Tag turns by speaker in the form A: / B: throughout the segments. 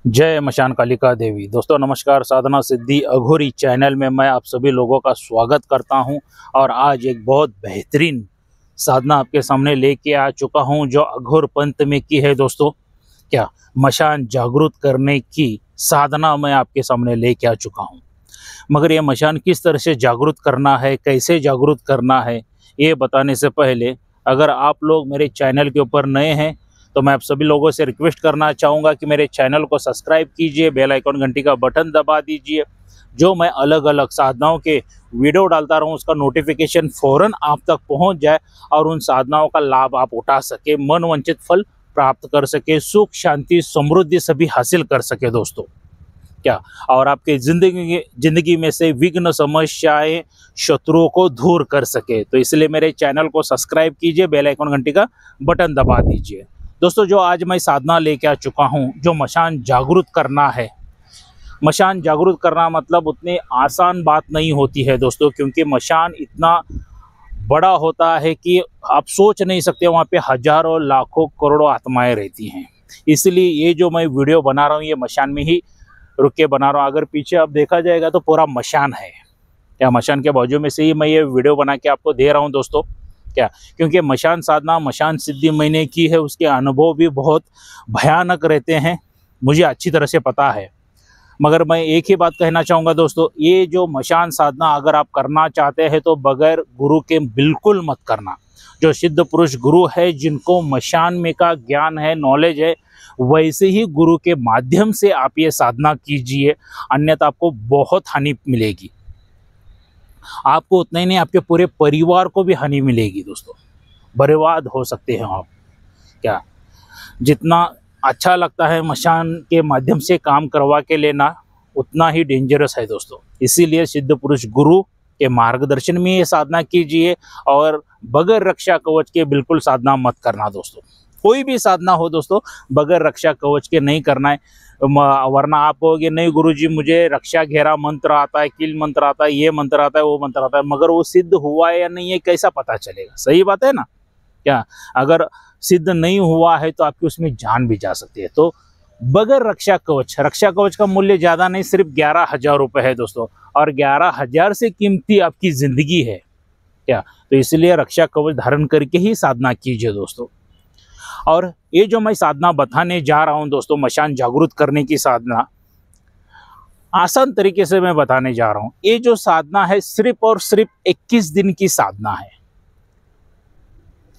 A: जय मशान कालिका देवी। दोस्तों नमस्कार। साधना सिद्धि अघोरी चैनल में मैं आप सभी लोगों का स्वागत करता हूं और आज एक बहुत बेहतरीन साधना आपके सामने लेके आ चुका हूं जो अघोर पंथ में की है। दोस्तों क्या मशान जागृत करने की साधना मैं आपके सामने लेके आ चुका हूं, मगर ये मशान किस तरह से जागृत करना है, कैसे जागृत करना है, ये बताने से पहले अगर आप लोग मेरे चैनल के ऊपर नए हैं तो मैं आप सभी लोगों से रिक्वेस्ट करना चाहूँगा कि मेरे चैनल को सब्सक्राइब कीजिए, बेल आइकन घंटी का बटन दबा दीजिए। जो मैं अलग अलग साधनाओं के वीडियो डालता रहूँ उसका नोटिफिकेशन फ़ौरन आप तक पहुंच जाए और उन साधनाओं का लाभ आप उठा सके, मनवांछित फल प्राप्त कर सके, सुख शांति समृद्धि सभी हासिल कर सके। दोस्तों क्या और आपके जिंदगी में से विघ्न समस्याएं शत्रुओं को दूर कर सके। तो इसलिए मेरे चैनल को सब्सक्राइब कीजिए, बेल आइकन घंटी का बटन दबा दीजिए। दोस्तों जो आज मैं साधना लेके आ चुका हूँ, जो मशान जागृत करना है। मशान जागृत करना मतलब उतनी आसान बात नहीं होती है दोस्तों, क्योंकि मशान इतना बड़ा होता है कि आप सोच नहीं सकते, वहाँ पे हजारों लाखों करोड़ों आत्माएं रहती हैं। इसलिए ये जो मैं वीडियो बना रहा हूँ ये मशान में ही रुक के बना रहा हूँ। अगर पीछे आप देखा जाएगा तो पूरा मशान है। क्या मशान के बाजू में से ही मैं ये वीडियो बना के आपको दे रहा हूँ दोस्तों। क्या क्योंकि मशान साधना, मशान सिद्धि मैंने की है, उसके अनुभव भी बहुत भयानक रहते हैं, मुझे अच्छी तरह से पता है। मगर मैं एक ही बात कहना चाहूँगा दोस्तों, ये जो मशान साधना अगर आप करना चाहते हैं तो बगैर गुरु के बिल्कुल मत करना। जो सिद्ध पुरुष गुरु है, जिनको मशान में का ज्ञान है, नॉलेज है, वैसे ही गुरु के माध्यम से आप ये साधना कीजिए, अन्यथा आपको बहुत हानि मिलेगी। आपको उतना ही नहीं, आपके पूरे परिवार को भी हानि मिलेगी दोस्तों, बर्बाद हो सकते हैं आप। क्या जितना अच्छा लगता है मशान के माध्यम से काम करवा के लेना, उतना ही डेंजरस है दोस्तों। इसीलिए सिद्ध पुरुष गुरु के मार्गदर्शन में ये साधना कीजिए और बगैर रक्षा कवच के बिल्कुल साधना मत करना दोस्तों। कोई भी साधना हो दोस्तों, बगैर रक्षा कवच के नहीं करना है, वरना आप कहोगे नहीं गुरुजी मुझे रक्षा घेरा मंत्र आता है, किल मंत्र आता है, ये मंत्र आता है, वो मंत्र आता है, मगर वो सिद्ध हुआ है या नहीं है कैसा पता चलेगा? सही बात है ना। क्या अगर सिद्ध नहीं हुआ है तो आपकी उसमें जान भी जा सकती है। तो बगैर रक्षा कवच का मूल्य ज़्यादा नहीं, सिर्फ 11,000 रुपये है दोस्तों, और 11,000 से कीमती आपकी ज़िंदगी है। क्या तो इसलिए रक्षा कवच धारण करके ही साधना कीजिए दोस्तों। और ये जो मैं साधना बताने जा रहा हूँ दोस्तों, मशान जागृत करने की साधना, आसान तरीके से मैं बताने जा रहा हूँ। ये जो साधना है सिर्फ और सिर्फ 21 दिन की साधना है।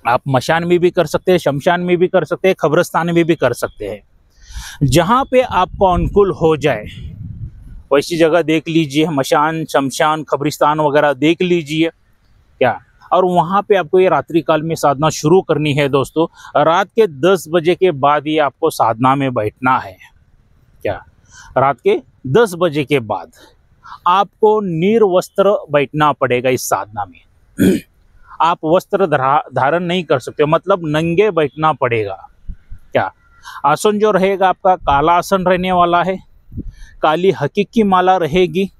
A: आप मशान में भी कर सकते हैं, शमशान में भी कर सकते हैं, कब्रिस्तान में भी कर सकते हैं, जहाँ पे आपको अनुकूल हो जाए वैसी जगह देख लीजिए। मशान, शमशान, कब्रिस्तान वगैरह देख लीजिए। क्या और वहाँ पे आपको ये रात्रि काल में साधना शुरू करनी है दोस्तों। रात के 10 बजे के बाद ही आपको साधना में बैठना है। क्या रात के 10 बजे के बाद आपको निर्वस्त्र बैठना पड़ेगा इस साधना में। आप वस्त्र धारण नहीं कर सकते, मतलब नंगे बैठना पड़ेगा। क्या आसन जो रहेगा आपका काला आसन रहने वाला है, काली हकीकी माला रहेगी,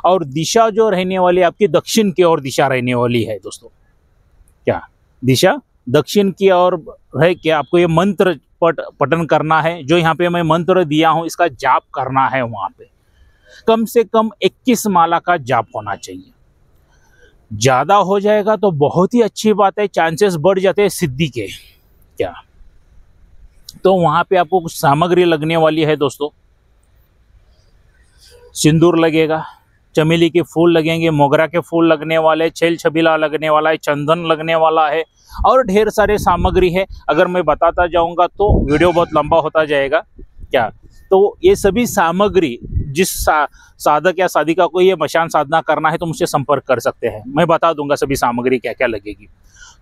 A: और दिशा जो रहने वाली आपकी दक्षिण की ओर दिशा रहने वाली है दोस्तों। क्या दिशा दक्षिण की ओर है। कि आपको ये मंत्र पठन करना है, जो यहाँ पे मैं मंत्र दिया हूँ इसका जाप करना है। वहाँ पे कम से कम 21 माला का जाप होना चाहिए। ज़्यादा हो जाएगा तो बहुत ही अच्छी बात है, चांसेस बढ़ जाते हैं सिद्धि के। क्या तो वहाँ पे आपको कुछ सामग्री लगने वाली है दोस्तों। सिंदूर लगेगा, चमेली के फूल लगेंगे, मोगरा के फूल लगने वाले, छेल छबीला लगने वाला है, चंदन लगने वाला है, और ढेर सारे सामग्री है। अगर मैं बताता जाऊंगा तो वीडियो बहुत लंबा होता जाएगा। क्या तो ये सभी सामग्री, जिस साधक या साधिका को ये मशान साधना करना है तो मुझसे संपर्क कर सकते हैं, मैं बता दूंगा सभी सामग्री क्या क्या लगेगी।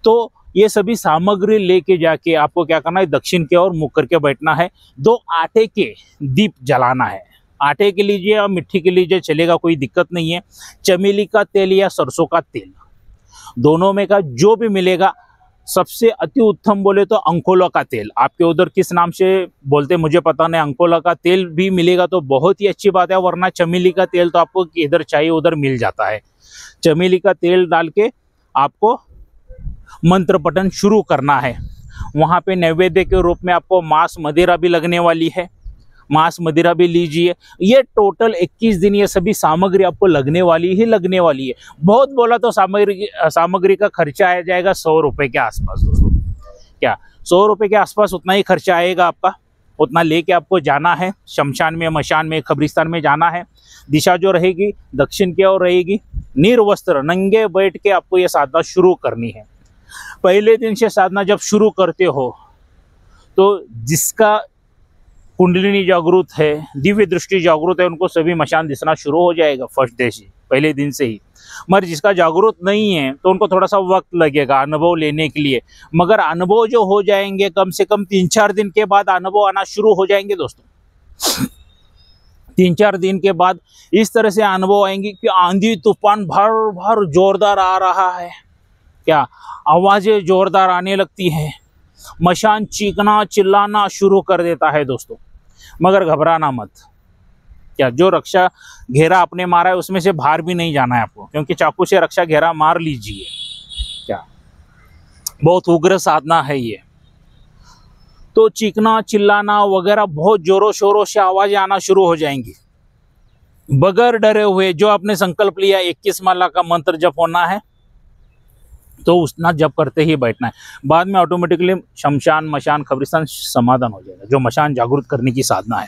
A: तो ये सभी सामग्री लेके जाके आपको क्या करना है, दक्षिण की ओर मुख करके बैठना है। 2 आटे के दीप जलाना है। आटे के लीजिए या मिट्टी के लीजिए चलेगा, कोई दिक्कत नहीं है। चमेली का तेल या सरसों का तेल, दोनों में का जो भी मिलेगा। सबसे अति उत्तम बोले तो अंकोला का तेल, आपके उधर किस नाम से बोलते मुझे पता नहीं, अंकोला का तेल भी मिलेगा तो बहुत ही अच्छी बात है, वरना चमेली का तेल तो आपको इधर चाहिए उधर मिल जाता है। चमेली का तेल डाल के आपको मंत्र पठन शुरू करना है। वहाँ पे नैवेद्य के रूप में आपको मांस मदिरा भी लगने वाली है। मांस मदिरा भी लीजिए। ये टोटल 21 दिन ये सभी सामग्री आपको लगने वाली है। बहुत बोला तो सामग्री का खर्चा आ जाएगा 100 रुपये के आसपास दोस्तों। क्या 100 रुपये के आसपास उतना ही खर्चा आएगा आपका। उतना लेके आपको जाना है शमशान में, मशान में, कब्रिस्तान में जाना है। दिशा जो रहेगी दक्षिण की ओर रहेगी। निर्वस्त्र नंगे बैठ के आपको ये साधना शुरू करनी है। पहले दिन से साधना जब शुरू करते हो तो जिसका कुंडलिनी जागृत है, दिव्य दृष्टि जागृत है, उनको सभी मशान दिखना शुरू हो जाएगा फर्स्ट डे से, पहले दिन से ही। मगर जिसका जागृत नहीं है तो उनको थोड़ा सा वक्त लगेगा अनुभव लेने के लिए। मगर अनुभव जो हो जाएंगे कम से कम 3-4 दिन के बाद अनुभव आना शुरू हो जाएंगे दोस्तों। 3-4 दिन के बाद इस तरह से अनुभव आएंगे कि आंधी तूफान भर जोरदार आ रहा है। क्या आवाजें जोरदार आने लगती है, मशान चीखना चिल्लाना शुरू कर देता है दोस्तों। मगर घबराना मत। क्या जो रक्षा घेरा आपने मारा है उसमें से बाहर भी नहीं जाना है आपको, क्योंकि चाकू से रक्षा घेरा मार लीजिए। क्या बहुत उग्र साधना है ये। तो चीखना चिल्लाना वगैरह बहुत जोरों शोरों से आवाजें आना शुरू हो जाएंगी। बगैर डरे हुए जो आपने संकल्प लिया 21 माला का मंत्र जप होना है तो उतना जप करते ही बैठना है। बाद में ऑटोमेटिकली शमशान मशान कब्रिस्तान समाधान हो जाएगा। जो मशान जागृत करने की साधना है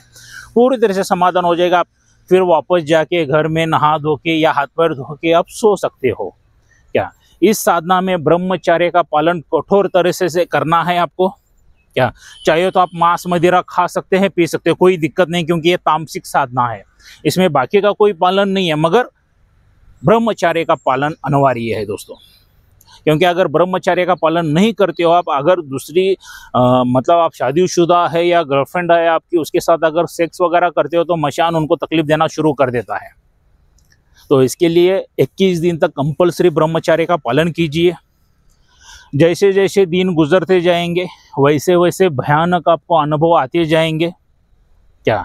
A: पूरी तरह से समाधान हो जाएगा। फिर वापस जाके घर में नहा धो के या हाथ पैर धो के आप सो सकते हो। क्या इस साधना में ब्रह्मचर्य का पालन कठोर तरह से करना है आपको। क्या चाहे तो आप मांस मदिरा खा सकते हैं, पी सकते हो, कोई दिक्कत नहीं, क्योंकि ये तामसिक साधना है। इसमें बाकी का कोई पालन नहीं है, मगर ब्रह्मचर्य का पालन अनिवार्य है दोस्तों। क्योंकि अगर ब्रह्मचर्य का पालन नहीं करते हो आप, अगर दूसरी मतलब आप शादीशुदा है या गर्लफ्रेंड है आपकी, उसके साथ अगर सेक्स वगैरह करते हो तो मशान उनको तकलीफ देना शुरू कर देता है। तो इसके लिए 21 दिन तक कंपलसरी ब्रह्मचर्य का पालन कीजिए। जैसे जैसे दिन गुजरते जाएंगे वैसे वैसे भयानक आपको अनुभव आते जाएंगे। क्या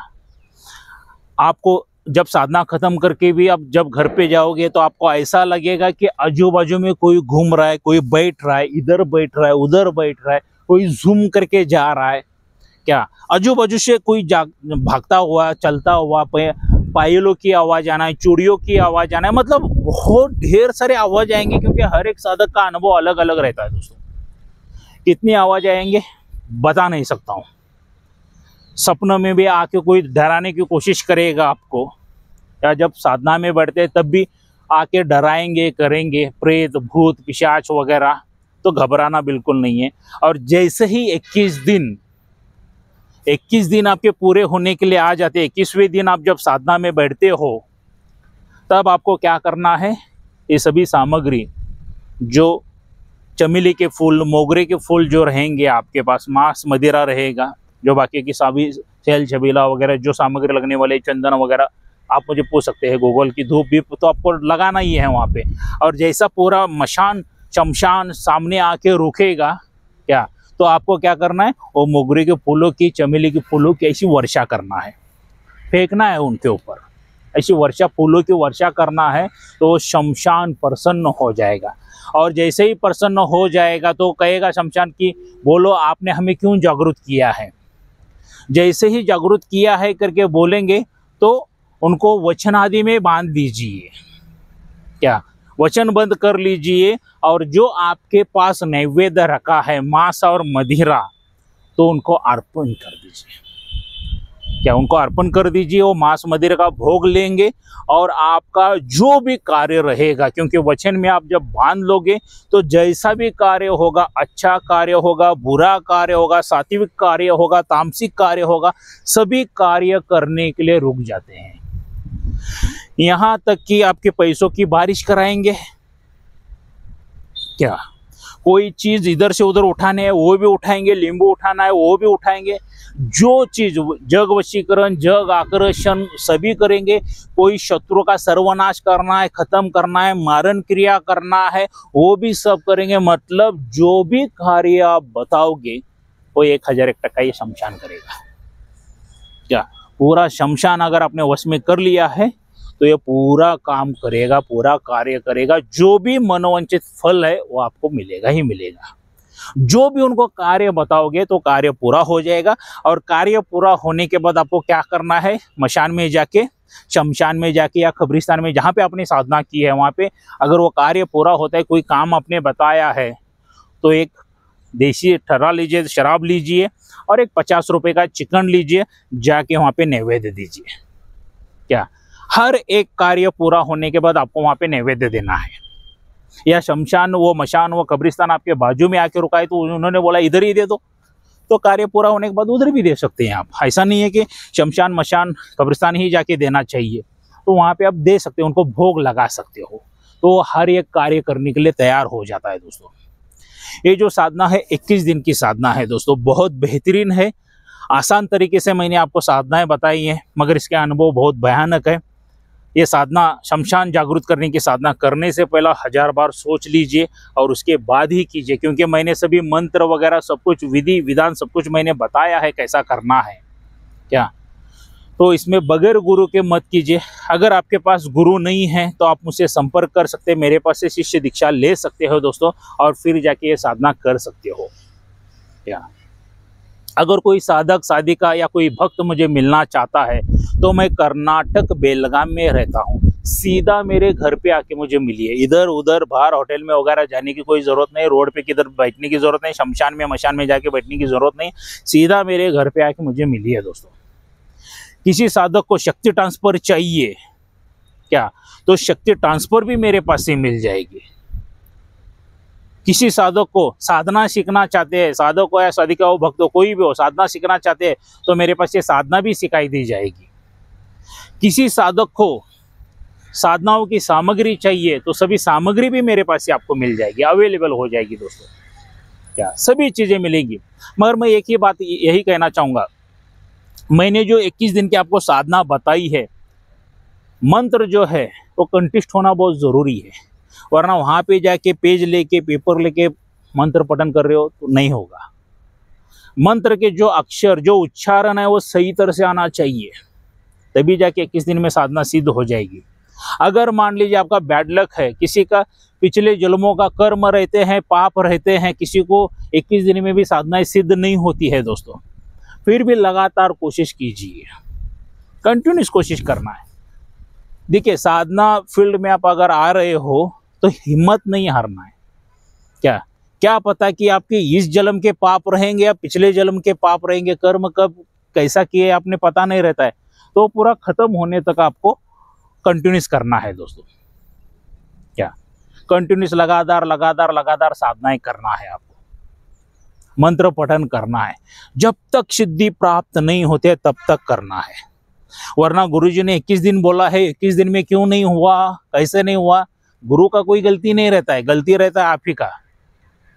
A: आपको जब साधना खत्म करके भी आप जब घर पे जाओगे तो आपको ऐसा लगेगा कि आजू बाजू में कोई घूम रहा है, कोई बैठ रहा है, इधर बैठ रहा है, उधर बैठ रहा है, कोई जूम करके जा रहा है। क्या आजू बाजू से कोई भागता हुआ चलता हुआ, पायलों की आवाज़ आना है, चूड़ियों की आवाज़ आना है, मतलब बहुत ढेर सारे आवाज़ आएंगे। क्योंकि हर एक साधक का अनुभव अलग अलग रहता है दोस्तों। कितनी आवाज़ आएंगे बता नहीं सकता हूँ। सपनों में भी आके कोई डराने की कोशिश करेगा आपको, या जब साधना में बैठते हैं तब भी आके डराएंगे करेंगे, प्रेत भूत पिशाच वगैरह। तो घबराना बिल्कुल नहीं है। और जैसे ही 21 दिन आपके पूरे होने के लिए आ जाते हैं, 21वें दिन आप जब साधना में बैठते हो तब आपको क्या करना है, ये सभी सामग्री जो चमेली के फूल, मोगरे के फूल जो रहेंगे आपके पास, मांस मदिरा रहेगा, जो बाकी की सभी सेल छबीला वगैरह जो सामग्री लगने वाले, चंदन वगैरह, आप मुझे पूछ सकते हैं। गूगल की धूप भी तो आपको लगाना ही है वहाँ पे। और जैसा पूरा मशान शमशान सामने आके रुकेगा, क्या तो आपको क्या करना है, वो मोगरे के फूलों की, चमेली के फूलों की ऐसी वर्षा करना है, फेंकना है उनके ऊपर। ऐसी वर्षा, फूलों की वर्षा करना है तो शमशान प्रसन्न हो जाएगा। और जैसे ही प्रसन्न हो जाएगा तो कहेगा शमशान की, बोलो आपने हमें क्यों जागृत किया है। जैसे ही जागृत किया है करके बोलेंगे तो उनको वचन आदि में बांध दीजिए। क्या वचन बंद कर लीजिए। और जो आपके पास नैवेद्य रखा है मांस और मदिरा, तो उनको अर्पण कर दीजिए। क्या उनको अर्पण कर दीजिए, वो मांस मदिरा का भोग लेंगे। और आपका जो भी कार्य रहेगा, क्योंकि वचन में आप जब बांध लोगे तो जैसा भी कार्य होगा, अच्छा कार्य होगा, बुरा कार्य होगा, सात्विक कार्य होगा, तामसिक कार्य होगा, सभी कार्य करने के लिए रुक जाते हैं। यहाँ तक कि आपके पैसों की बारिश कराएंगे। क्या कोई चीज इधर से उधर उठाने है वो भी उठाएंगे, नींबू उठाना है वो भी उठाएंगे। जो चीज जग वशीकरण, जग आकर्षण सभी करेंगे। कोई शत्रु का सर्वनाश करना है, खत्म करना है, मारण क्रिया करना है, वो भी सब करेंगे। मतलब जो भी कार्य आप बताओगे वो 1001 ये शमशान करेगा। क्या पूरा शमशान अगर आपने वश में कर लिया है तो ये पूरा काम करेगा, पूरा कार्य करेगा। जो भी मनोवांछित फल है वो आपको मिलेगा ही मिलेगा। जो भी उनको कार्य बताओगे तो कार्य पूरा हो जाएगा। और कार्य पूरा होने के बाद आपको क्या करना है, मशान में जाके, शमशान में जाके या कब्रिस्तान में जहाँ पे आपने साधना की है वहाँ पे अगर वो कार्य पूरा होता है, कोई काम आपने बताया है, तो एक देसी ठर्रा लीजिए, शराब लीजिए और एक 50 रुपये का चिकन लीजिए, जाके वहाँ पे नैवेद्य दीजिए। क्या हर एक कार्य पूरा होने के बाद आपको वहाँ पे नैवेद्य देना है। या शमशान, वो मशान, वो कब्रिस्तान आपके बाजू में आके रुका है तो उन्होंने बोला इधर ही दे दो, तो कार्य पूरा होने के बाद उधर भी दे सकते हैं आप। ऐसा नहीं है कि शमशान, मशान, कब्रिस्तान ही जाके देना चाहिए, तो वहाँ पे आप दे सकते हो, उनको भोग लगा सकते हो, तो हर एक कार्य करने के लिए तैयार हो जाता है दोस्तों। ये जो साधना है 21 दिन की साधना है दोस्तों, बहुत बेहतरीन है। आसान तरीके से मैंने आपको साधनाएं बताई हैं, मगर इसके अनुभव बहुत भयानक है। ये साधना, शमशान जागृत करने की साधना करने से पहला 1000 बार सोच लीजिए और उसके बाद ही कीजिए, क्योंकि मैंने सभी मंत्र वगैरह सब कुछ, विधि विधान सब कुछ मैंने बताया है कैसा करना है। क्या तो इसमें बगैर गुरु के मत कीजिए। अगर आपके पास गुरु नहीं है तो आप मुझसे संपर्क कर सकते हैं, मेरे पास से शिष्य दीक्षा ले सकते हो दोस्तों, और फिर जाके ये साधना कर सकते हो। क्या अगर कोई साधक साधिका या कोई भक्त मुझे मिलना चाहता है तो मैं कर्नाटक बेलगाम में रहता हूँ, सीधा मेरे घर पे आके मुझे मिलिए। इधर उधर बाहर होटल में वगैरह जाने की कोई ज़रूरत नहीं, रोड पे किधर बैठने की ज़रूरत नहीं, शमशान में मशान में जाके बैठने की ज़रूरत नहीं, सीधा मेरे घर पे आके मुझे मिलिए दोस्तों। किसी साधक को शक्ति ट्रांसफ़र चाहिए क्या, तो शक्ति ट्रांसफ़र भी मेरे पास से मिल जाएगी। किसी साधक को साधना सीखना चाहते हैं, साधक हो या साधिका हो, भक्त हो, कोई भी हो, साधना सीखना चाहते हैं तो मेरे पास ये साधना भी सिखाई दी जाएगी। किसी साधक को साधनाओं की सामग्री चाहिए तो सभी सामग्री भी मेरे पास से आपको मिल जाएगी, अवेलेबल हो जाएगी दोस्तों। क्या सभी चीज़ें मिलेंगी। मगर मैं एक ही बात यही कहना चाहूँगा, मैंने जो 21 दिन की आपको साधना बताई है, मंत्र जो है वो कंठस्थ होना बहुत ज़रूरी है, वरना वहाँ पे जाके पेज लेके, पेपर लेके मंत्र पठन कर रहे हो तो नहीं होगा। मंत्र के जो अक्षर, जो उच्चारण है वो सही तरह से आना चाहिए, तभी जाके 21 दिन में साधना सिद्ध हो जाएगी। अगर मान लीजिए आपका बैड लक है, किसी का पिछले जन्मों का कर्म रहते हैं, पाप रहते हैं, किसी को 21 दिन में भी साधनाएं सिद्ध नहीं होती है दोस्तों, फिर भी लगातार कोशिश कीजिए, कंटिन्यूस कोशिश करना है। देखिए, साधना फील्ड में आप अगर आ रहे हो तो हिम्मत नहीं हारना है। क्या पता कि आपके इस जन्म के पाप रहेंगे या पिछले जन्म के पाप रहेंगे, कर्म कब कैसा किए आपने पता नहीं रहता है, तो पूरा खत्म होने तक आपको कंटिन्यूस करना है दोस्तों। क्या कंटिन्यूस लगातार साधनाएं करना है, आपको मंत्र पठन करना है, जब तक सिद्धि प्राप्त नहीं होते तब तक करना है। वरना गुरुजी ने 21 दिन बोला है, 21 दिन में क्यों नहीं हुआ, कैसे नहीं हुआ, गुरु का कोई गलती नहीं रहता है, गलती रहता है आप ही का।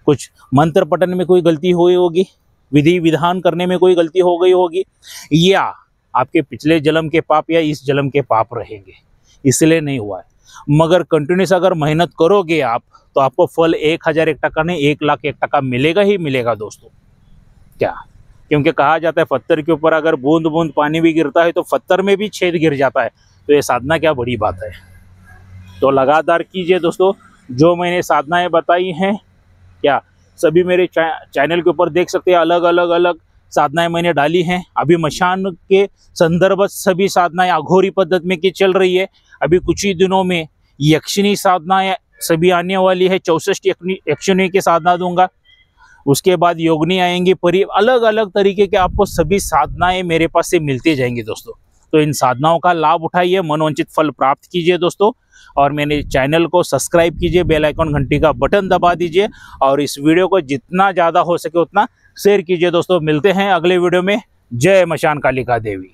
A: कुछ मंत्र पठन में कोई गलती हुई होगी, विधि विधान करने में कोई गलती हो गई होगी, या आपके पिछले जन्म के पाप या इस जन्म के पाप रहेंगे, इसलिए नहीं हुआ है। मगर कंटिन्यूस अगर मेहनत करोगे आप तो आपको फल 1001 टका नहीं 1,01,000 टका मिलेगा ही मिलेगा दोस्तों। क्या क्योंकि कहा जाता है पत्थर के ऊपर अगर बूंद बूंद पानी भी गिरता है तो पत्थर में भी छेद गिर जाता है, तो ये साधना क्या बड़ी बात है। तो लगातार कीजिए दोस्तों, जो मैंने साधनाएं बताई हैं, क्या सभी मेरे चैनल के ऊपर देख सकते हैं, अलग अलग साधनाएं मैंने डाली हैं। अभी मशान के संदर्भ सभी साधनाएं अघोरी पद्धति में की चल रही है। अभी कुछ ही दिनों में यक्षिणी साधनाएं सभी आने वाली है, 64 यक्षिणी की साधना दूंगा, उसके बाद योगिनी आएंगी, अलग अलग तरीके के आपको सभी साधनाएं मेरे पास से मिलती जाएंगी दोस्तों। तो इन साधनाओं का लाभ उठाइए, मनोवांछित फल प्राप्त कीजिए दोस्तों। और मेरे चैनल को सब्सक्राइब कीजिए, बेल आइकन घंटी का बटन दबा दीजिए, और इस वीडियो को जितना ज़्यादा हो सके उतना शेयर कीजिए दोस्तों। मिलते हैं अगले वीडियो में। जय मशान कालिका देवी।